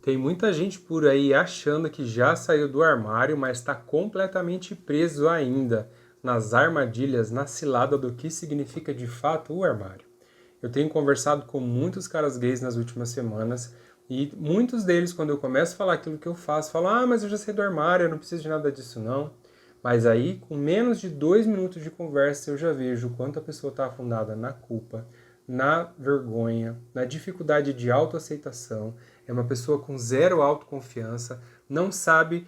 Tem muita gente por aí achando que já saiu do armário, mas está completamente preso ainda nas armadilhas, na cilada do que significa de fato o armário. Eu tenho conversado com muitos caras gays nas últimas semanas e muitos deles, quando eu começo a falar aquilo que eu faço, falam: ah, mas eu já saí do armário, eu não preciso de nada disso não. Mas aí, com menos de 2 minutos de conversa, eu já vejo o quanto a pessoa está afundada na culpa, na vergonha, na dificuldade de autoaceitação. É uma pessoa com zero autoconfiança, não sabe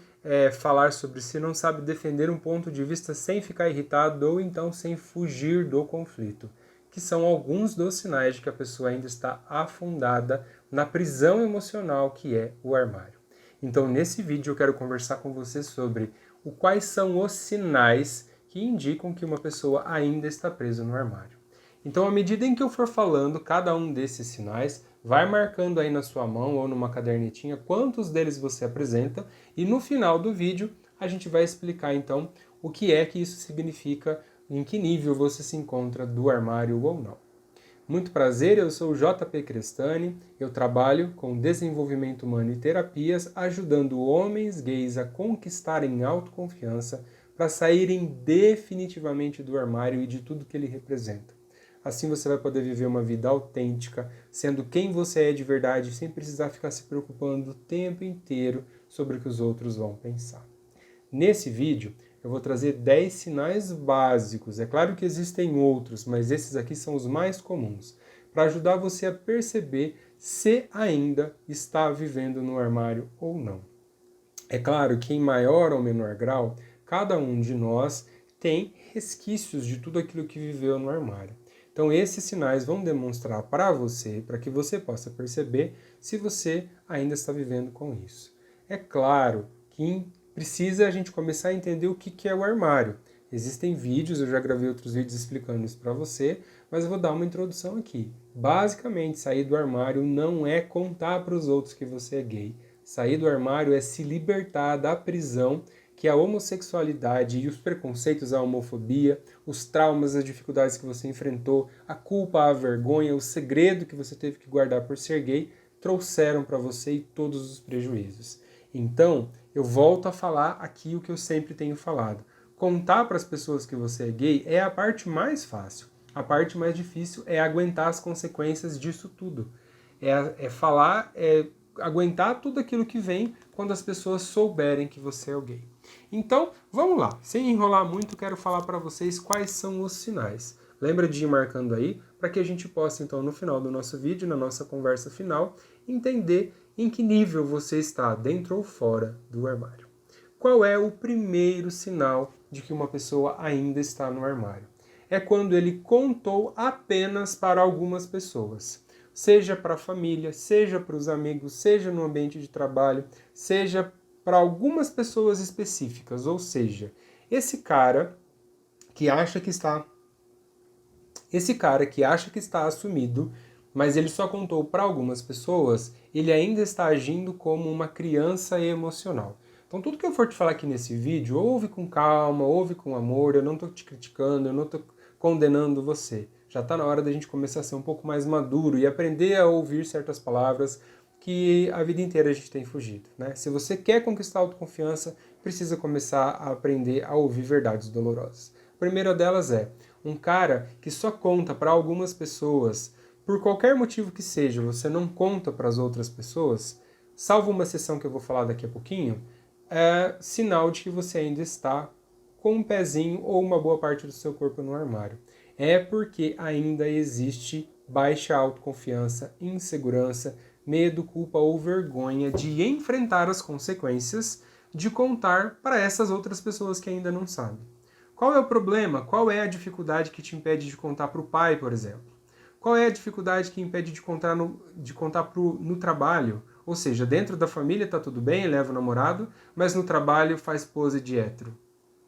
falar sobre si, não sabe defender um ponto de vista sem ficar irritado ou então sem fugir do conflito, que são alguns dos sinais de que a pessoa ainda está afundada na prisão emocional que é o armário. Então, nesse vídeo eu quero conversar com você sobre quais são os sinais que indicam que uma pessoa ainda está presa no armário. Então, à medida em que eu for falando cada um desses sinais, vai marcando aí na sua mão ou numa cadernetinha quantos deles você apresenta e no final do vídeo a gente vai explicar então o que é que isso significa, em que nível você se encontra do armário ou não. Muito prazer, eu sou o JP Crestani, eu trabalho com desenvolvimento humano e terapias, ajudando homens gays a conquistarem autoconfiança para saírem definitivamente do armário e de tudo que ele representa. Assim você vai poder viver uma vida autêntica, sendo quem você é de verdade, sem precisar ficar se preocupando o tempo inteiro sobre o que os outros vão pensar. Nesse vídeo, eu vou trazer 10 sinais básicos. É claro que existem outros, mas esses aqui são os mais comuns, para ajudar você a perceber se ainda está vivendo no armário ou não. É claro que em maior ou menor grau, cada um de nós tem resquícios de tudo aquilo que viveu no armário. Então esses sinais vão demonstrar para você, para que você possa perceber se você ainda está vivendo com isso. É claro que precisa a gente começar a entender o que é o armário. Existem vídeos, eu já gravei outros vídeos explicando isso para você, mas eu vou dar uma introdução aqui. Basicamente, sair do armário não é contar para os outros que você é gay. Sair do armário é se libertar da prisão que a homossexualidade e os preconceitos, a homofobia, os traumas, as dificuldades que você enfrentou, a culpa, a vergonha, o segredo que você teve que guardar por ser gay, trouxeram para você e todos os prejuízos. Então, eu volto a falar aqui o que eu sempre tenho falado. Contar para as pessoas que você é gay é a parte mais fácil. A parte mais difícil é aguentar as consequências disso tudo. É aguentar tudo aquilo que vem quando as pessoas souberem que você é gay. Então, vamos lá. Sem enrolar muito, quero falar para vocês quais são os sinais. Lembra de ir marcando aí para que a gente possa, então, no final do nosso vídeo, na nossa conversa final, entender em que nível você está, dentro ou fora do armário. Qual é o primeiro sinal de que uma pessoa ainda está no armário? É quando ele contou apenas para algumas pessoas. Seja para a família, seja para os amigos, seja no ambiente de trabalho, seja para algumas pessoas específicas. Ou seja, esse cara que acha que está assumido, mas ele só contou para algumas pessoas, ele ainda está agindo como uma criança emocional. Então tudo que eu for te falar aqui nesse vídeo, ouve com calma, ouve com amor, eu não estou te criticando, eu não estou condenando você. Já está na hora da gente começar a ser um pouco mais maduro e aprender a ouvir certas palavras que a vida inteira a gente tem fugido, né? Se você quer conquistar a autoconfiança, precisa começar a aprender a ouvir verdades dolorosas. A primeira delas é um cara que só conta para algumas pessoas, por qualquer motivo que seja, você não conta para as outras pessoas, salvo uma sessão que eu vou falar daqui a pouquinho, é sinal de que você ainda está com um pezinho ou uma boa parte do seu corpo no armário. É porque ainda existe baixa autoconfiança, insegurança, medo, culpa ou vergonha de enfrentar as consequências de contar para essas outras pessoas que ainda não sabem. Qual é o problema? Qual é a dificuldade que te impede de contar para o pai, por exemplo? Qual é a dificuldade que impede de contar no trabalho? Ou seja, dentro da família está tudo bem, leva o namorado, mas no trabalho faz pose de hétero.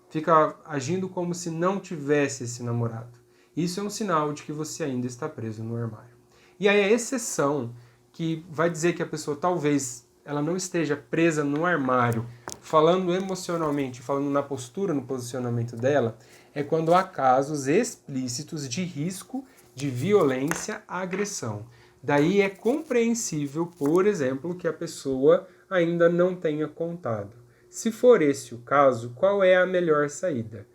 Fica agindo como se não tivesse esse namorado. Isso é um sinal de que você ainda está preso no armário. E aí a exceção que vai dizer que a pessoa talvez ela não esteja presa no armário, falando emocionalmente, falando na postura, no posicionamento dela, é quando há casos explícitos de risco de violência, agressão. Daí é compreensível, por exemplo, que a pessoa ainda não tenha contado. Se for esse o caso, qual é a melhor saída?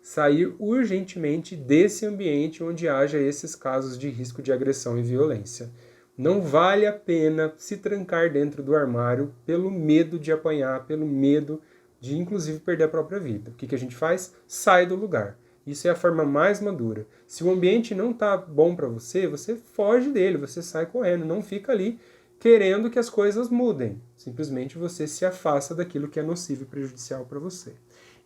Sair urgentemente desse ambiente onde haja esses casos de risco de agressão e violência. Não vale a pena se trancar dentro do armário pelo medo de apanhar, pelo medo de, inclusive, perder a própria vida. O que a gente faz? Sai do lugar. Isso é a forma mais madura. Se o ambiente não está bom para você, você foge dele, você sai correndo, não fica ali querendo que as coisas mudem. Simplesmente você se afasta daquilo que é nocivo e prejudicial para você.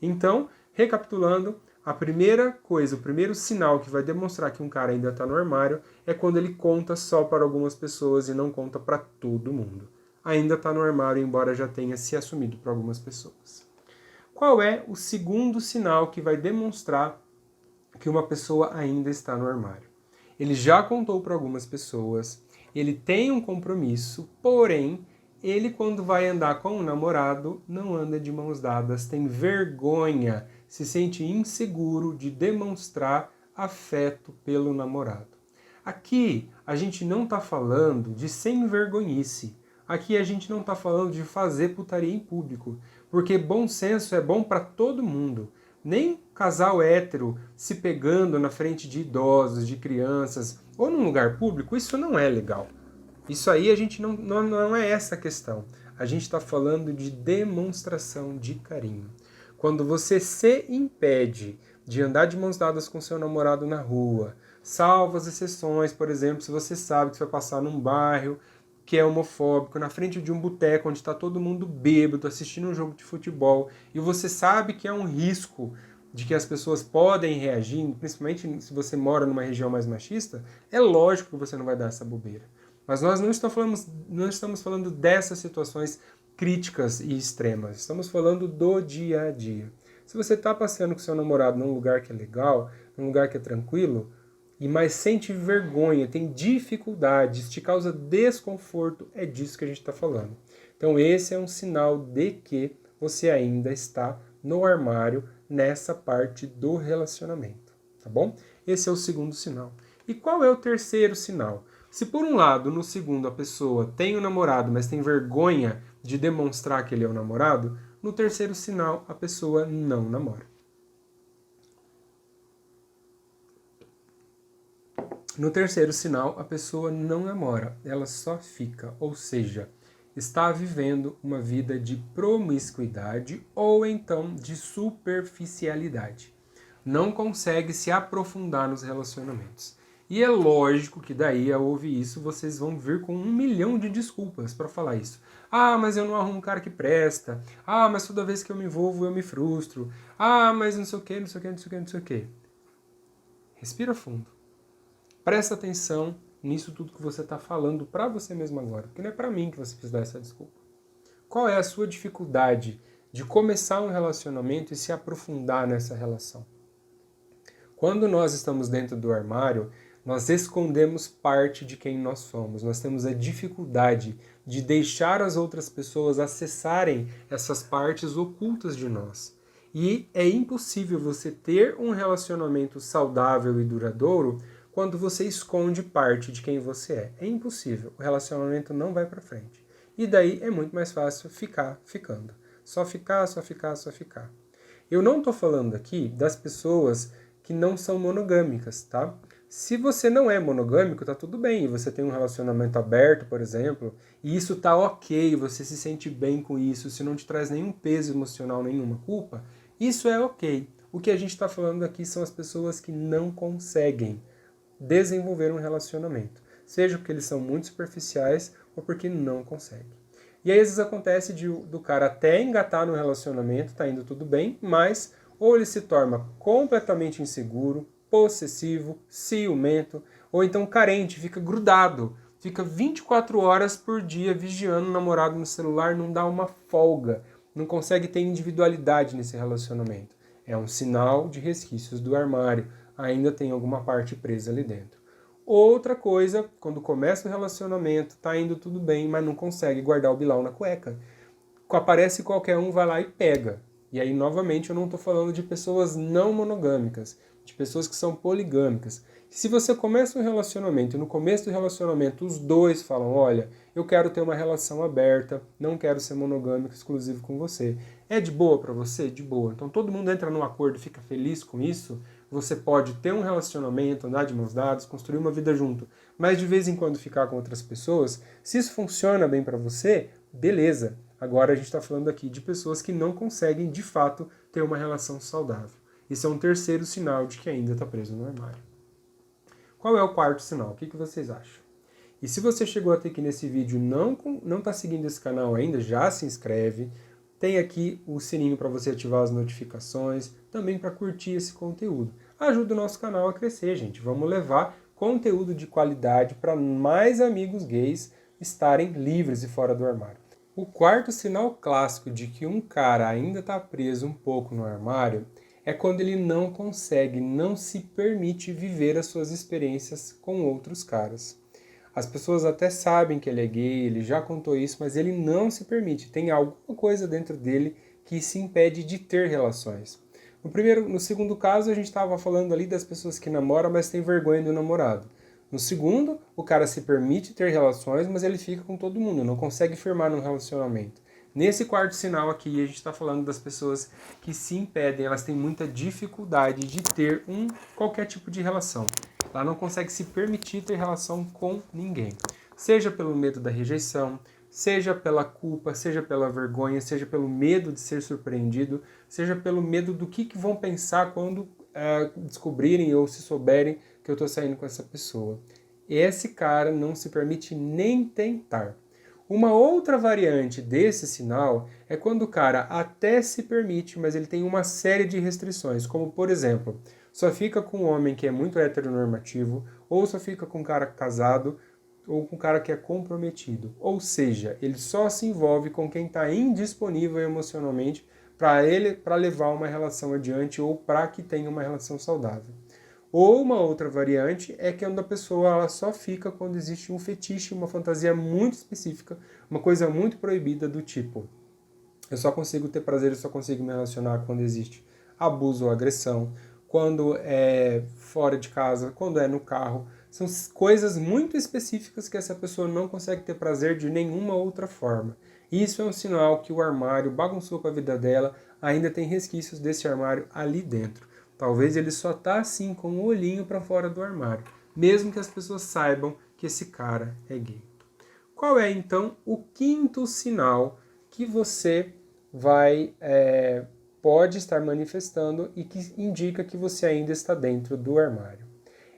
Então, recapitulando, a primeira coisa, o primeiro sinal que vai demonstrar que um cara ainda está no armário é quando ele conta só para algumas pessoas e não conta para todo mundo. Ainda está no armário, embora já tenha se assumido para algumas pessoas. Qual é o segundo sinal que vai demonstrar que uma pessoa ainda está no armário? Ele já contou para algumas pessoas, ele tem um compromisso, porém, ele quando vai andar com um namorado, não anda de mãos dadas, tem vergonha, se sente inseguro de demonstrar afeto pelo namorado. Aqui a gente não está falando de sem vergonhice. Aqui a gente não está falando de fazer putaria em público, porque bom senso é bom para todo mundo. Nem casal hétero se pegando na frente de idosos, de crianças, ou num lugar público, isso não é legal. Isso aí a gente não é essa a questão. A gente está falando de demonstração de carinho. Quando você se impede de andar de mãos dadas com seu namorado na rua, salvo as exceções, por exemplo, se você sabe que você vai passar num bairro que é homofóbico, na frente de um boteco onde está todo mundo bêbado, assistindo um jogo de futebol, e você sabe que é um risco de que as pessoas podem reagir, principalmente se você mora numa região mais machista, é lógico que você não vai dar essa bobeira. Mas nós não estamos falando dessas situações críticas e extremas. Estamos falando do dia a dia. Se você está passeando com seu namorado num lugar que é legal, num lugar que é tranquilo, e mais sente vergonha, tem dificuldades, te causa desconforto, é disso que a gente está falando. Então esse é um sinal de que você ainda está no armário nessa parte do relacionamento, tá bom? Esse é o segundo sinal. E qual é o terceiro sinal? Se por um lado, no segundo, a pessoa tem um namorado, mas tem vergonha de demonstrar que ele é o namorado, no terceiro sinal, a pessoa não namora. No terceiro sinal, a pessoa não namora, ela só fica, ou seja, está vivendo uma vida de promiscuidade ou então de superficialidade. Não consegue se aprofundar nos relacionamentos. E é lógico que daí, ao ouvir isso, vocês vão vir com 1 milhão de desculpas para falar isso. Ah, mas eu não arrumo um cara que presta. Ah, mas toda vez que eu me envolvo eu me frustro. Ah, mas não sei o que, não sei o que, não sei o que, não sei o que. Respira fundo. Presta atenção nisso tudo que você está falando para você mesmo agora, porque não é para mim que você precisa dar essa desculpa. Qual é a sua dificuldade de começar um relacionamento e se aprofundar nessa relação? Quando nós estamos dentro do armário, nós escondemos parte de quem nós somos. Nós temos a dificuldade de deixar as outras pessoas acessarem essas partes ocultas de nós. E é impossível você ter um relacionamento saudável e duradouro quando você esconde parte de quem você é. É impossível. O relacionamento não vai para frente. E daí é muito mais fácil ficar ficando. Só ficar, só ficar, só ficar. Eu não estou falando aqui das pessoas que não são monogâmicas, tá? Se você não é monogâmico, tá tudo bem. Você tem um relacionamento aberto, por exemplo, e isso tá ok, você se sente bem com isso, se não te traz nenhum peso emocional, nenhuma culpa, isso é ok. O que a gente está falando aqui são as pessoas que não conseguem desenvolver um relacionamento. Seja porque eles são muito superficiais ou porque não conseguem. E aí às vezes acontece do cara até engatar no relacionamento, tá indo tudo bem, mas ou ele se torna completamente inseguro, possessivo, ciumento, ou então carente, fica grudado, fica 24 horas por dia vigiando o namorado no celular, não dá uma folga, não consegue ter individualidade nesse relacionamento. É um sinal de resquícios do armário, ainda tem alguma parte presa ali dentro. Outra coisa, quando começa o relacionamento, tá indo tudo bem, mas não consegue guardar o bilau na cueca. Aparece qualquer um, vai lá e pega. E aí, novamente, eu não estou falando de pessoas não monogâmicas, de pessoas que são poligâmicas. Se você começa um relacionamento e no começo do relacionamento os dois falam, olha, eu quero ter uma relação aberta, não quero ser monogâmico exclusivo com você. É de boa para você? De boa. Então todo mundo entra num acordo e fica feliz com isso. Você pode ter um relacionamento, andar de mãos dadas, construir uma vida junto, mas de vez em quando ficar com outras pessoas. Se isso funciona bem para você, beleza. Agora a gente está falando aqui de pessoas que não conseguem de fato ter uma relação saudável. Isso é um terceiro sinal de que ainda está preso no armário. Qual é o quarto sinal? O que vocês acham? E se você chegou até aqui nesse vídeo e não está seguindo esse canal ainda, já se inscreve. Tem aqui o sininho para você ativar as notificações, também para curtir esse conteúdo. Ajuda o nosso canal a crescer, gente. Vamos levar conteúdo de qualidade para mais amigos gays estarem livres e fora do armário. O quarto sinal clássico de que um cara ainda está preso um pouco no armário é quando ele não consegue, não se permite viver as suas experiências com outros caras. As pessoas até sabem que ele é gay, ele já contou isso, mas ele não se permite. Tem alguma coisa dentro dele que se impede de ter relações. No segundo caso, a gente estava falando ali das pessoas que namoram, mas tem vergonha do namorado. No segundo, o cara se permite ter relações, mas ele fica com todo mundo, não consegue firmar num relacionamento. Nesse quarto sinal aqui, a gente está falando das pessoas que se impedem, elas têm muita dificuldade de ter qualquer tipo de relação. Ela não consegue se permitir ter relação com ninguém. Seja pelo medo da rejeição, seja pela culpa, seja pela vergonha, seja pelo medo de ser surpreendido, seja pelo medo do que vão pensar quando descobrirem ou se souberem que eu estou saindo com essa pessoa. Esse cara não se permite nem tentar. Uma outra variante desse sinal é quando o cara até se permite, mas ele tem uma série de restrições, como por exemplo, só fica com um homem que é muito heteronormativo, ou só fica com um cara casado, ou com um cara que é comprometido. Ou seja, ele só se envolve com quem está indisponível emocionalmente para levar uma relação adiante ou para que tenha uma relação saudável. Ou uma outra variante é que a pessoa ela só fica quando existe um fetiche, uma fantasia muito específica, uma coisa muito proibida do tipo: eu só consigo ter prazer, eu só consigo me relacionar quando existe abuso ou agressão, quando é fora de casa, quando é no carro. São coisas muito específicas que essa pessoa não consegue ter prazer de nenhuma outra forma. Isso é um sinal que o armário bagunçou com a vida dela, ainda tem resquícios desse armário ali dentro. Talvez ele só tá assim com o olhinho para fora do armário, mesmo que as pessoas saibam que esse cara é gay. Qual é então o quinto sinal que você pode estar manifestando e que indica que você ainda está dentro do armário?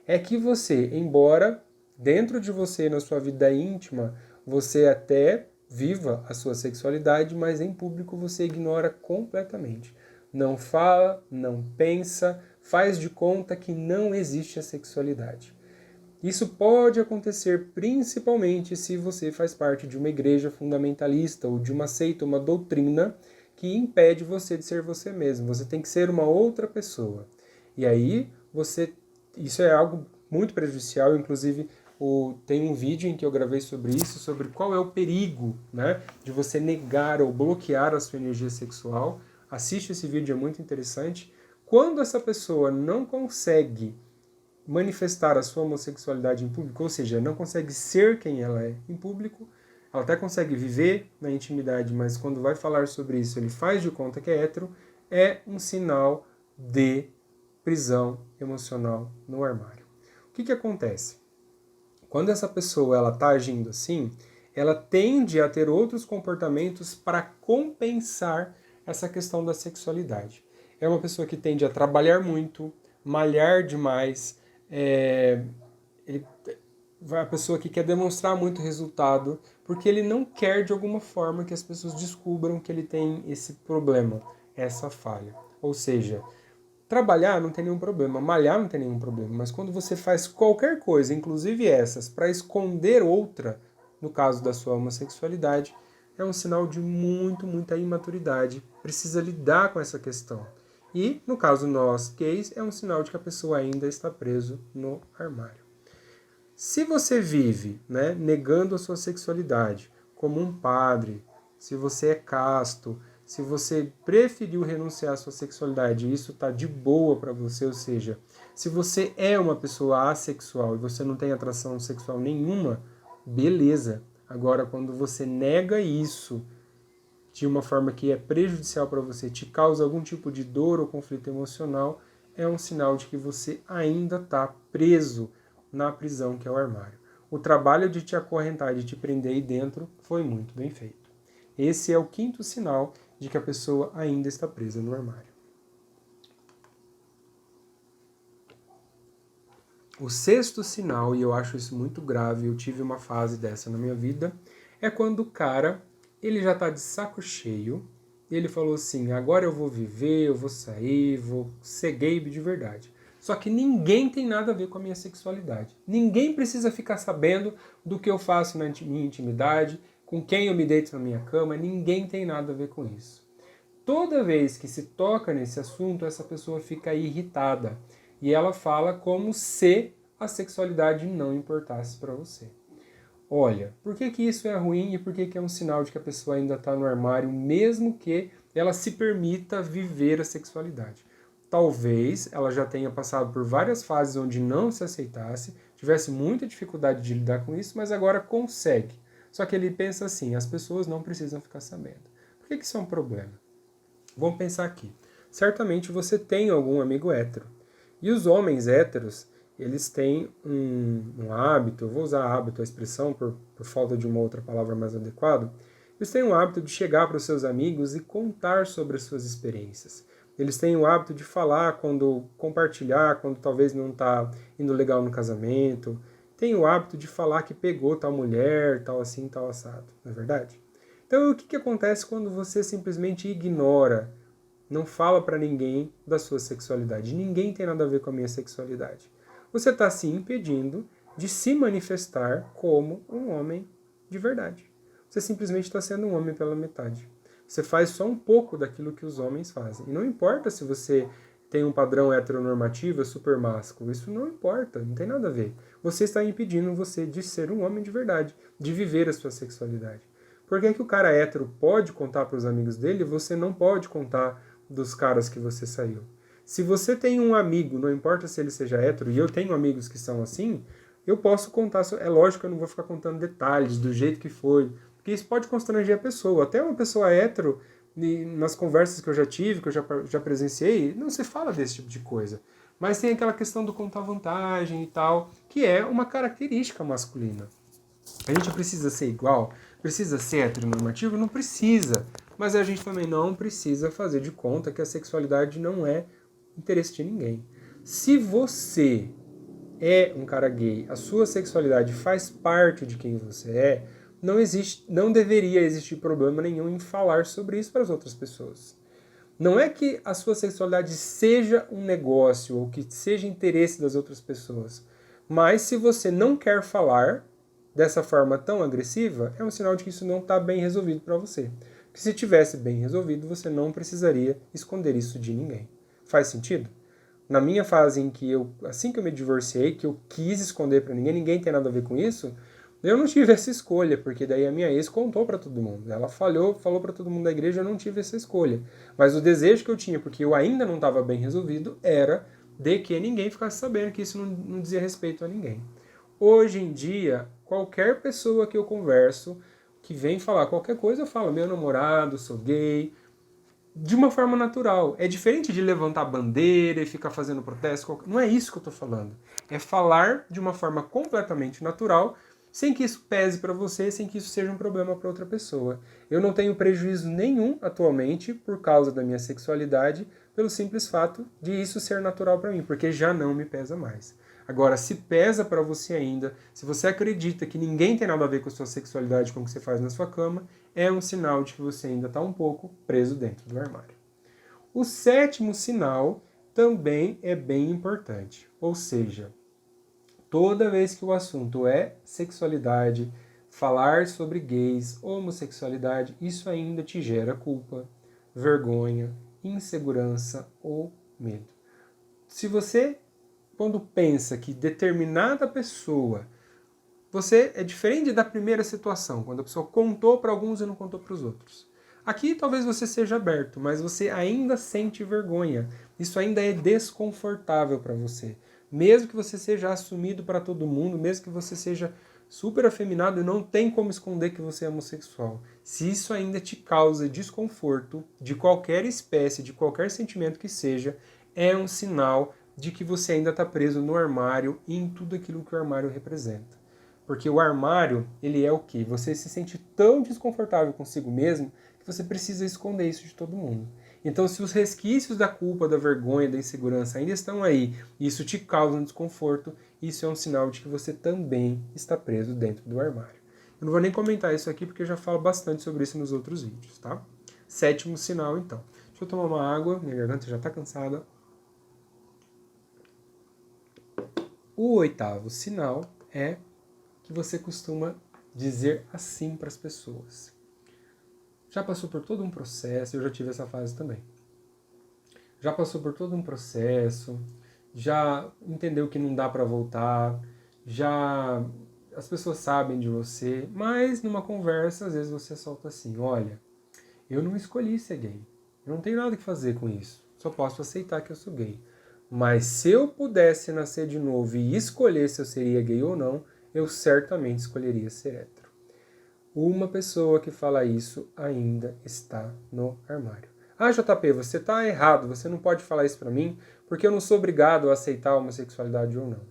É que você, embora dentro de você, na sua vida íntima, você até viva a sua sexualidade, mas em público você ignora completamente. Não fala, não pensa, faz de conta que não existe a sexualidade. Isso pode acontecer principalmente se você faz parte de uma igreja fundamentalista ou de uma seita, uma doutrina que impede você de ser você mesmo. Você tem que ser uma outra pessoa. E aí, isso é algo muito prejudicial, inclusive tem um vídeo em que eu gravei sobre isso, sobre qual é o perigo, né, de você negar ou bloquear a sua energia sexual. Assiste esse vídeo, é muito interessante. Quando essa pessoa não consegue manifestar a sua homossexualidade em público, ou seja, não consegue ser quem ela é em público, ela até consegue viver na intimidade, mas quando vai falar sobre isso, ele faz de conta que é hétero, é um sinal de prisão emocional no armário. O que acontece? Quando essa pessoa está agindo assim, ela tende a ter outros comportamentos para compensar essa questão da sexualidade. É uma pessoa que tende a trabalhar muito, malhar demais, a pessoa que quer demonstrar muito resultado, porque ele não quer de alguma forma que as pessoas descubram que ele tem esse problema, essa falha. Ou seja, trabalhar não tem nenhum problema, malhar não tem nenhum problema, mas quando você faz qualquer coisa, inclusive essas, para esconder outra, no caso da sua homossexualidade, é um sinal de muita imaturidade. Precisa lidar com essa questão. E, no caso nós gays, é um sinal de que a pessoa ainda está preso no armário. Se você vive, negando a sua sexualidade, como um padre, se você é casto, se você preferiu renunciar à sua sexualidade e isso está de boa para você, ou seja, se você é uma pessoa assexual e você não tem atração sexual nenhuma, beleza. Agora, quando você nega isso de uma forma que é prejudicial para você, te causa algum tipo de dor ou conflito emocional, é um sinal de que você ainda está preso na prisão que é o armário. O trabalho de te acorrentar, de te prender aí dentro, foi muito bem feito. Esse é o quinto sinal de que a pessoa ainda está presa no armário. O sexto sinal, e eu acho isso muito grave, eu tive uma fase dessa na minha vida, é quando o cara, ele já está de saco cheio, e ele falou assim, agora eu vou viver, eu vou sair, vou ser gay de verdade. Só que ninguém tem nada a ver com a minha sexualidade. Ninguém precisa ficar sabendo do que eu faço na minha intimidade, com quem eu me deito na minha cama, ninguém tem nada a ver com isso. Toda vez que se toca nesse assunto, essa pessoa fica irritada. E ela fala como se a sexualidade não importasse para você. Olha, por que isso é ruim e por que é um sinal de que a pessoa ainda está no armário, mesmo que ela se permita viver a sexualidade? Talvez ela já tenha passado por várias fases onde não se aceitasse, tivesse muita dificuldade de lidar com isso, mas agora consegue. Só que ele pensa assim, as pessoas não precisam ficar sabendo. Por que isso é um problema? Vamos pensar aqui. Certamente você tem algum amigo hétero. E os homens héteros, eles têm um hábito, eu vou usar hábito, a expressão, por falta de uma outra palavra mais adequada, eles têm um hábito de chegar para os seus amigos e contar sobre as suas experiências. Eles têm o hábito de falar quando compartilhar, quando talvez não está indo legal no casamento. Tem o hábito de falar que pegou tal mulher, tal assim, tal assado. Não é verdade? Então, o que acontece quando você simplesmente ignora, não fala para ninguém da sua sexualidade? Ninguém tem nada a ver com a minha sexualidade. Você está se impedindo de se manifestar como um homem de verdade. Você simplesmente está sendo um homem pela metade. Você faz só um pouco daquilo que os homens fazem. E não importa se você tem um padrão heteronormativo, é super másculo. Isso não importa, não tem nada a ver. Você está impedindo você de ser um homem de verdade, de viver a sua sexualidade. Por que o cara hétero pode contar para os amigos dele e você não pode contar dos caras que você saiu? Se você tem um amigo, não importa se ele seja hétero, e eu tenho amigos que são assim, eu posso contar. É lógico que eu não vou ficar contando detalhes do jeito que foi, porque isso pode constranger a pessoa. Até uma pessoa hétero, nas conversas que eu já tive, que eu já presenciei, não se fala desse tipo de coisa. Mas tem aquela questão do contar vantagem e tal, que é uma característica masculina. A gente precisa ser igual? Precisa ser heteronormativo? Não precisa. Mas a gente também não precisa fazer de conta que a sexualidade não é interesse de ninguém. Se você é um cara gay, a sua sexualidade faz parte de quem você é, não deveria existir problema nenhum em falar sobre isso para as outras pessoas. Não é que a sua sexualidade seja um negócio ou que seja interesse das outras pessoas, mas se você não quer falar dessa forma tão agressiva, é um sinal de que isso não está bem resolvido para você. Porque se tivesse bem resolvido, você não precisaria esconder isso de ninguém. Faz sentido? Na minha fase em que assim que eu me divorciei, que eu quis esconder para ninguém, ninguém tem nada a ver com isso, eu não tive essa escolha, porque daí a minha ex contou para todo mundo. Ela falou para todo mundo da igreja, eu não tive essa escolha. Mas o desejo que eu tinha, porque eu ainda não estava bem resolvido, era de que ninguém ficasse sabendo, que isso não dizia respeito a ninguém. Hoje em dia, qualquer pessoa que eu converso, que vem falar qualquer coisa, eu falo, meu namorado, sou gay, de uma forma natural. É diferente de levantar bandeira e ficar fazendo protesto. Não é isso que eu estou falando. É falar de uma forma completamente natural, sem que isso pese para você, sem que isso seja um problema para outra pessoa. Eu não tenho prejuízo nenhum atualmente por causa da minha sexualidade, pelo simples fato de isso ser natural para mim, porque já não me pesa mais. Agora, se pesa para você ainda, se você acredita que ninguém tem nada a ver com a sua sexualidade, com o que você faz na sua cama, é um sinal de que você ainda está um pouco preso dentro do armário. O sétimo sinal também é bem importante, ou seja, toda vez que o assunto é sexualidade, falar sobre gays, homossexualidade, isso ainda te gera culpa, vergonha, insegurança ou medo. Se você, quando pensa que determinada pessoa, você é diferente da primeira situação, quando a pessoa contou para alguns e não contou para os outros. Aqui talvez você seja aberto, mas você ainda sente vergonha. Isso ainda é desconfortável para você. Mesmo que você seja assumido para todo mundo, mesmo que você seja super afeminado, não tem como esconder que você é homossexual. Se isso ainda te causa desconforto, de qualquer espécie, de qualquer sentimento que seja, é um sinal de que você ainda está preso no armário e em tudo aquilo que o armário representa. Porque o armário, ele é o quê? Você se sente tão desconfortável consigo mesmo que você precisa esconder isso de todo mundo. Então, se os resquícios da culpa, da vergonha, da insegurança ainda estão aí e isso te causa um desconforto, isso é um sinal de que você também está preso dentro do armário. Eu não vou nem comentar isso aqui porque eu já falo bastante sobre isso nos outros vídeos, tá? 7º sinal, então. Deixa eu tomar uma água, minha garganta já está cansada. O 8º sinal é que você costuma dizer assim para as pessoas. Já passou por todo um processo, eu já tive essa fase também. Já passou por todo um processo, já entendeu que não dá para voltar, já as pessoas sabem de você, mas numa conversa às vezes você solta assim, olha, eu não escolhi ser gay, eu não tenho nada que fazer com isso, só posso aceitar que eu sou gay. Mas se eu pudesse nascer de novo e escolher se eu seria gay ou não, eu certamente escolheria ser hétero. Uma pessoa que fala isso ainda está no armário. Ah, JP, você está errado, você não pode falar isso para mim, porque eu não sou obrigado a aceitar a homossexualidade ou não.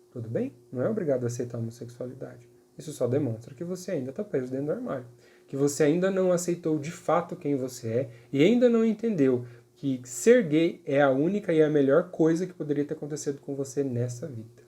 Tudo bem? Não é obrigado a aceitar a homossexualidade. Isso só demonstra que você ainda está preso dentro do armário. Que você ainda não aceitou de fato quem você é e ainda não entendeu que ser gay é a única e a melhor coisa que poderia ter acontecido com você nessa vida.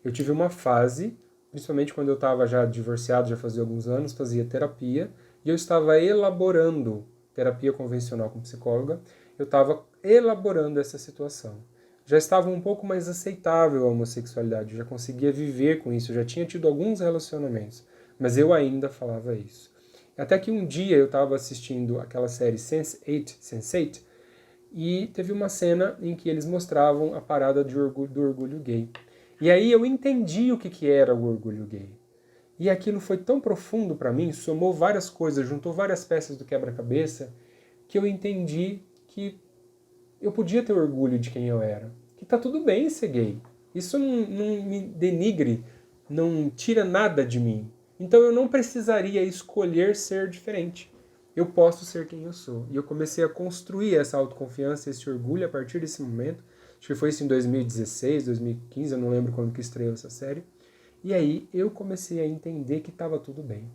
Eu tive uma fase, principalmente quando eu estava já divorciado, já fazia alguns anos, fazia terapia, e eu estava elaborando terapia convencional com psicóloga, eu estava elaborando essa situação. Já estava um pouco mais aceitável a homossexualidade, eu já conseguia viver com isso, eu já tinha tido alguns relacionamentos, mas eu ainda falava isso. Até que um dia eu estava assistindo aquela série Sense8, e teve uma cena em que eles mostravam a parada do orgulho gay. E aí eu entendi o que era o orgulho gay. E aquilo foi tão profundo para mim, somou várias coisas, juntou várias peças do quebra-cabeça, que eu entendi que eu podia ter orgulho de quem eu era. Que tá tudo bem ser gay. Isso não me denigre, não tira nada de mim. Então eu não precisaria escolher ser diferente. Eu posso ser quem eu sou. E eu comecei a construir essa autoconfiança, esse orgulho a partir desse momento. Acho que foi isso em 2016, 2015, eu não lembro quando que estreou essa série. E aí eu comecei a entender que estava tudo bem.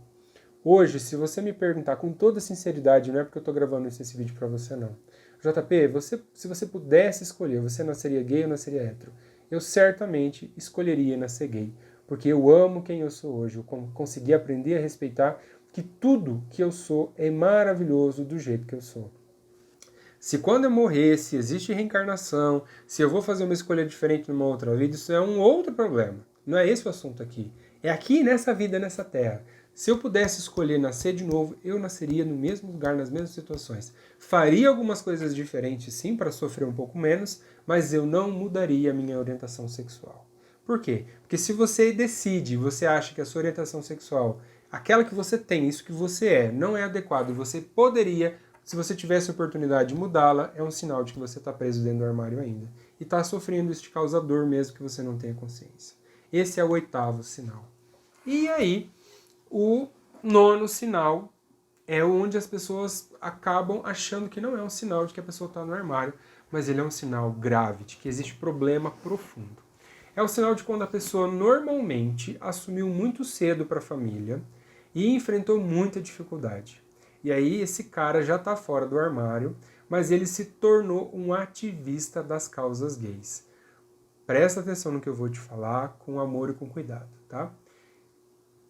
Hoje, se você me perguntar com toda sinceridade, não é porque eu estou gravando esse vídeo para você não. JP, se você pudesse escolher, você nasceria gay ou nasceria hétero? Eu certamente escolheria nascer gay, porque eu amo quem eu sou hoje, eu consegui aprender a respeitar que tudo que eu sou é maravilhoso do jeito que eu sou. Se quando eu morrer, se existe reencarnação, se eu vou fazer uma escolha diferente numa outra vida, isso é um outro problema. Não é esse o assunto aqui. É aqui nessa vida, nessa terra. Se eu pudesse escolher nascer de novo, eu nasceria no mesmo lugar, nas mesmas situações. Faria algumas coisas diferentes, sim, para sofrer um pouco menos, mas eu não mudaria a minha orientação sexual. Por quê? Porque se você decide, você acha que a sua orientação sexual, aquela que você tem, isso que você é, não é adequado, você poderia, se você tivesse a oportunidade de mudá-la, é um sinal de que você está preso dentro do armário ainda. E está sofrendo, isso te causa dor mesmo que você não tenha consciência. Esse é o 8º sinal. E aí, o 9º sinal é onde as pessoas acabam achando que não é um sinal de que a pessoa está no armário, mas ele é um sinal grave, de que existe problema profundo. É o sinal de quando a pessoa normalmente assumiu muito cedo para a família e enfrentou muita dificuldade. E aí esse cara já está fora do armário, mas ele se tornou um ativista das causas gays. Presta atenção no que eu vou te falar com amor e com cuidado, tá?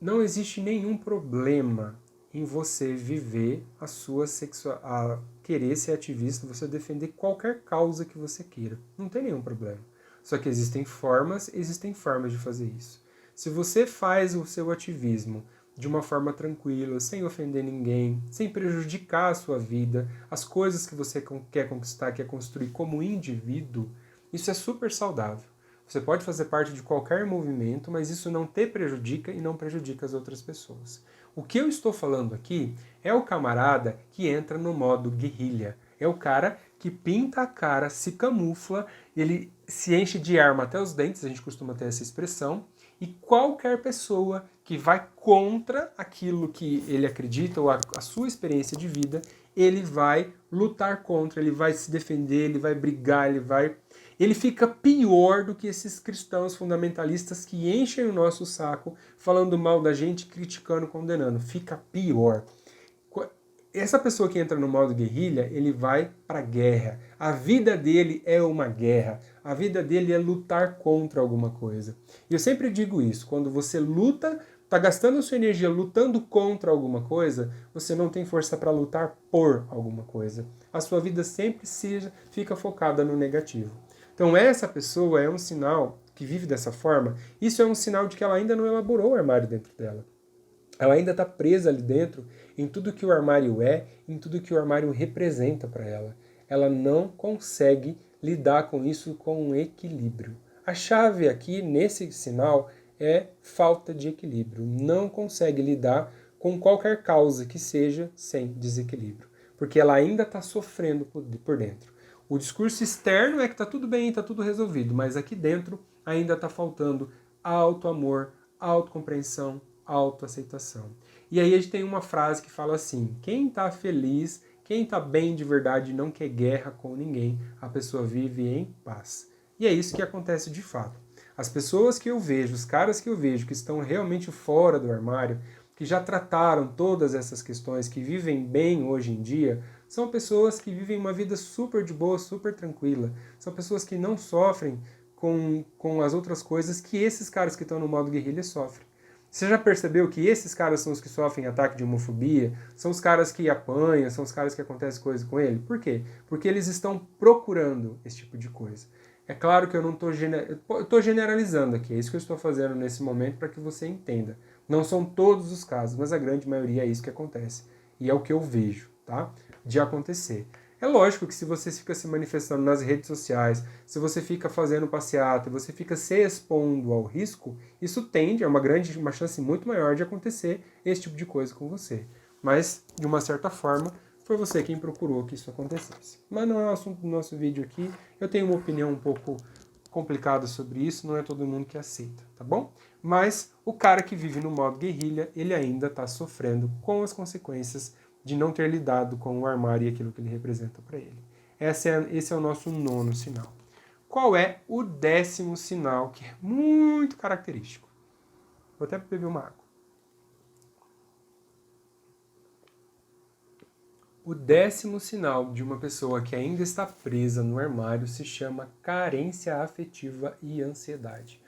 Não existe nenhum problema em você viver a sua a querer ser ativista, você defender qualquer causa que você queira. Não tem nenhum problema. Só que existem formas de fazer isso. Se você faz o seu ativismo de uma forma tranquila, sem ofender ninguém, sem prejudicar a sua vida, as coisas que você quer conquistar, quer construir como indivíduo, isso é super saudável. Você pode fazer parte de qualquer movimento, mas isso não te prejudica e não prejudica as outras pessoas. O que eu estou falando aqui É o camarada que entra no modo guerrilha. É o cara que pinta a cara, se camufla, ele se enche de arma até os dentes, a gente costuma ter essa expressão, e qualquer pessoa que vai contra aquilo que ele acredita ou a sua experiência de vida, ele vai lutar contra, ele vai se defender, ele vai brigar, ele fica pior do que esses cristãos fundamentalistas que enchem o nosso saco falando mal da gente, criticando, condenando. Fica pior. Essa pessoa que entra no modo guerrilha, ele vai para a guerra. A vida dele é uma guerra. A vida dele é lutar contra alguma coisa. E eu sempre digo isso, quando você luta, está gastando sua energia lutando contra alguma coisa, você não tem força para lutar por alguma coisa. A sua vida sempre fica focada no negativo. Então essa pessoa é um sinal que vive dessa forma, isso é um sinal de que ela ainda não elaborou o armário dentro dela. Ela ainda está presa ali dentro em tudo que o armário é, em tudo que o armário representa para ela. Ela não consegue lidar com isso com um equilíbrio. A chave aqui, nesse sinal, é falta de equilíbrio. Não consegue lidar com qualquer causa que seja sem desequilíbrio. Porque ela ainda está sofrendo por dentro. O discurso externo é que está tudo bem, está tudo resolvido, mas aqui dentro ainda está faltando auto-amor, autocompreensão, autoaceitação. E aí a gente tem uma frase que fala assim: quem está feliz, quem está bem de verdade, não quer guerra com ninguém, a pessoa vive em paz. E é isso que acontece de fato. As pessoas que eu vejo, os caras que eu vejo que estão realmente fora do armário, que já trataram todas essas questões, que vivem bem hoje em dia, são pessoas que vivem uma vida super de boa, super tranquila. São pessoas que não sofrem com as outras coisas que esses caras que estão no modo guerrilha sofrem. Você já percebeu que esses caras são os que sofrem ataque de homofobia? São os caras que apanham, são os caras que acontece coisa com ele? Por quê? Porque eles estão procurando esse tipo de coisa. É claro que eu não estou generalizando aqui, é isso que eu estou fazendo nesse momento para que você entenda. Não são todos os casos, mas a grande maioria é isso que acontece. E é o que eu vejo, tá? De acontecer. É lógico que se você fica se manifestando nas redes sociais, se você fica fazendo passeata, você fica se expondo ao risco, isso tende, é uma chance muito maior de acontecer esse tipo de coisa com você. Mas, de uma certa forma, foi você quem procurou que isso acontecesse. Mas não é o assunto do nosso vídeo aqui. Eu tenho uma opinião um pouco complicada sobre isso, não é todo mundo que aceita, tá bom? Mas o cara que vive no modo guerrilha, ele ainda está sofrendo com as consequências de não ter lidado com o armário e aquilo que ele representa para ele. Esse é o nosso 9º sinal. Qual é o 10º sinal, que é muito característico? Vou até beber uma água. O 10º sinal de uma pessoa que ainda está presa no armário se chama carência afetiva e ansiedade.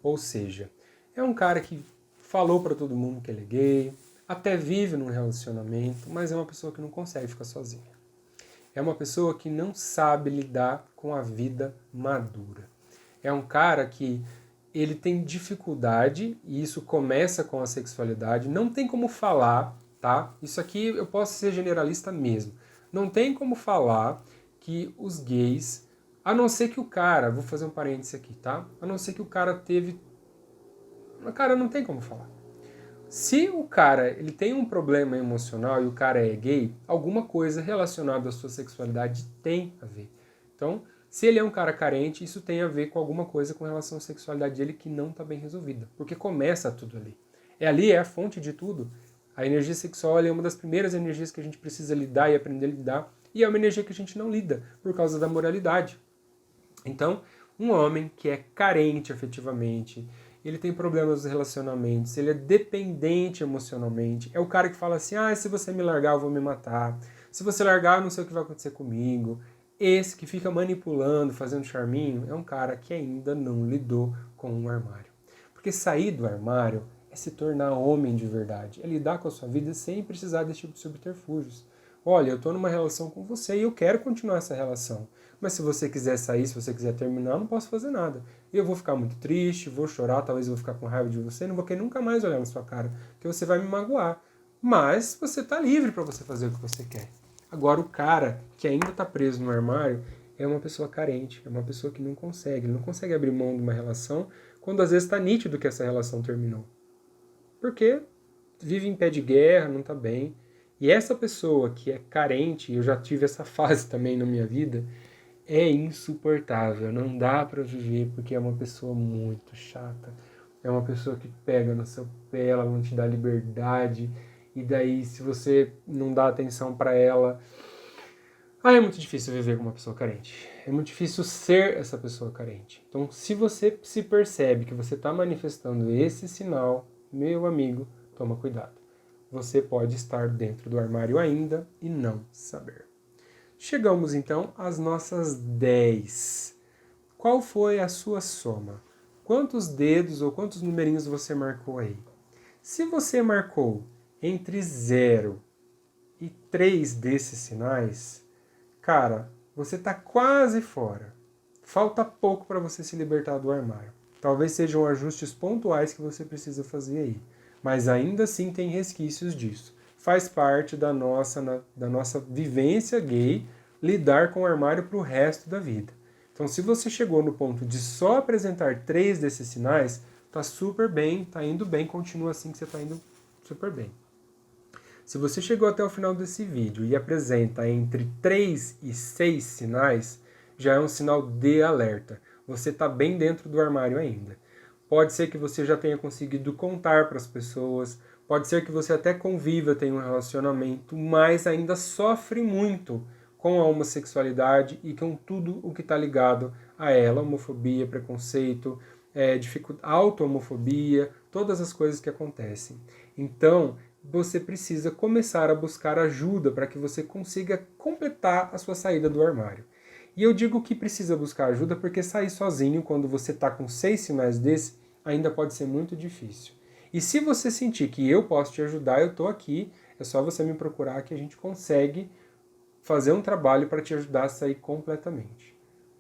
Ou seja, é um cara que falou para todo mundo que ele é gay, até vive num relacionamento, mas é uma pessoa que não consegue ficar sozinha. É uma pessoa que não sabe lidar com a vida madura. É um cara que ele tem dificuldade, e isso começa com a sexualidade, não tem como falar, tá? Isso aqui eu posso ser generalista mesmo. Não tem como falar que os gays, a não ser que o cara, vou fazer um parêntese aqui, tá? A não ser que o cara teve... Cara, não tem como falar. Se o cara ele tem um problema emocional e o cara é gay, alguma coisa relacionada à sua sexualidade tem a ver. Então, se ele é um cara carente, isso tem a ver com alguma coisa com relação à sexualidade dele que não está bem resolvida. Porque começa tudo ali. É a fonte de tudo. A energia sexual é uma das primeiras energias que a gente precisa lidar e aprender a lidar. E é uma energia que a gente não lida por causa da moralidade. Então, um homem que é carente afetivamente, ele tem problemas nos relacionamentos, ele é dependente emocionalmente, é o cara que fala assim, se você me largar eu vou me matar, se você largar eu não sei o que vai acontecer comigo. Esse que fica manipulando, fazendo charminho, é um cara que ainda não lidou com o armário. Porque sair do armário é se tornar homem de verdade, é lidar com a sua vida sem precisar desse tipo de subterfúgios. Olha, eu estou numa relação com você e eu quero continuar essa relação. Mas se você quiser sair, se você quiser terminar, eu não posso fazer nada. Eu vou ficar muito triste, vou chorar, talvez eu vou ficar com raiva de você, não vou querer nunca mais olhar na sua cara, porque você vai me magoar. Mas você está livre para você fazer o que você quer. Agora, o cara que ainda está preso no armário é uma pessoa carente, é uma pessoa que não consegue. Ele não consegue abrir mão de uma relação quando às vezes está nítido que essa relação terminou. Porque vive em pé de guerra, não está bem. E essa pessoa que é carente, eu já tive essa fase também na minha vida, é insuportável, não dá para viver porque é uma pessoa muito chata. É uma pessoa que pega no seu pé, ela não te dá liberdade, e daí se você não dá atenção para ela, é muito difícil viver com uma pessoa carente. É muito difícil ser essa pessoa carente. Então, se você se percebe que você está manifestando esse sinal, meu amigo, toma cuidado. Você pode estar dentro do armário ainda e não saber. Chegamos então às nossas 10. Qual foi a sua soma? Quantos dedos ou quantos numerinhos você marcou aí? Se você marcou entre 0 e 3 desses sinais, cara, você está quase fora. Falta pouco para você se libertar do armário. Talvez sejam ajustes pontuais que você precisa fazer aí. Mas ainda assim tem resquícios disso. Faz parte da nossa vivência gay lidar com o armário para o resto da vida. Então, se você chegou no ponto de só apresentar 3 desses sinais, tá super bem, tá indo bem, continua assim que você tá indo super bem. Se você chegou até o final desse vídeo e apresenta entre 3 e 6 sinais, já é um sinal de alerta. Você está bem dentro do armário ainda. Pode ser que você já tenha conseguido contar para as pessoas, pode ser que você até conviva, tenha um relacionamento, mas ainda sofre muito com a homossexualidade e com tudo o que está ligado a ela, homofobia, preconceito, auto-homofobia, todas as coisas que acontecem. Então, você precisa começar a buscar ajuda para que você consiga completar a sua saída do armário. E eu digo que precisa buscar ajuda porque sair sozinho, quando você está com 6 sinais desse, ainda pode ser muito difícil. E se você sentir que eu posso te ajudar, eu estou aqui, é só você me procurar que a gente consegue fazer um trabalho para te ajudar a sair completamente.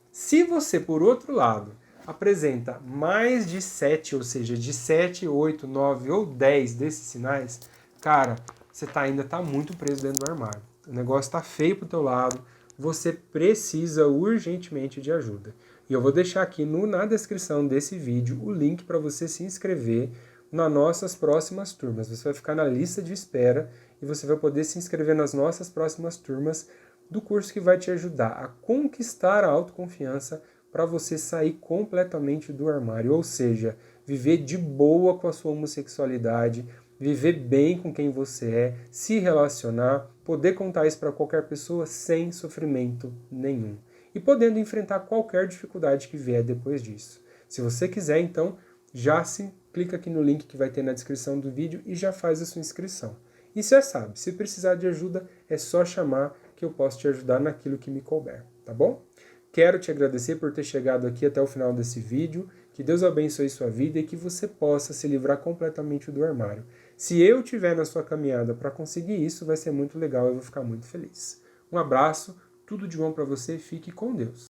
Se você, por outro lado, apresenta mais de 7, ou seja, de 7, 8, 9 ou 10 desses sinais, cara, você ainda está muito preso dentro do armário. O negócio está feio pro teu lado, você precisa urgentemente de ajuda. E eu vou deixar aqui na descrição desse vídeo o link para você se inscrever nas nossas próximas turmas. Você vai ficar na lista de espera e você vai poder se inscrever nas nossas próximas turmas do curso que vai te ajudar a conquistar a autoconfiança para você sair completamente do armário, ou seja, viver de boa com a sua homossexualidade, viver bem com quem você é, se relacionar, poder contar isso para qualquer pessoa sem sofrimento nenhum e podendo enfrentar qualquer dificuldade que vier depois disso. Se você quiser, então, clica aqui no link que vai ter na descrição do vídeo e já faz a sua inscrição. E você sabe, se precisar de ajuda, é só chamar que eu posso te ajudar naquilo que me couber, tá bom? Quero te agradecer por ter chegado aqui até o final desse vídeo, que Deus abençoe sua vida e que você possa se livrar completamente do armário. Se eu estiver na sua caminhada para conseguir isso, vai ser muito legal, eu vou ficar muito feliz. Um abraço, tudo de bom para você, fique com Deus.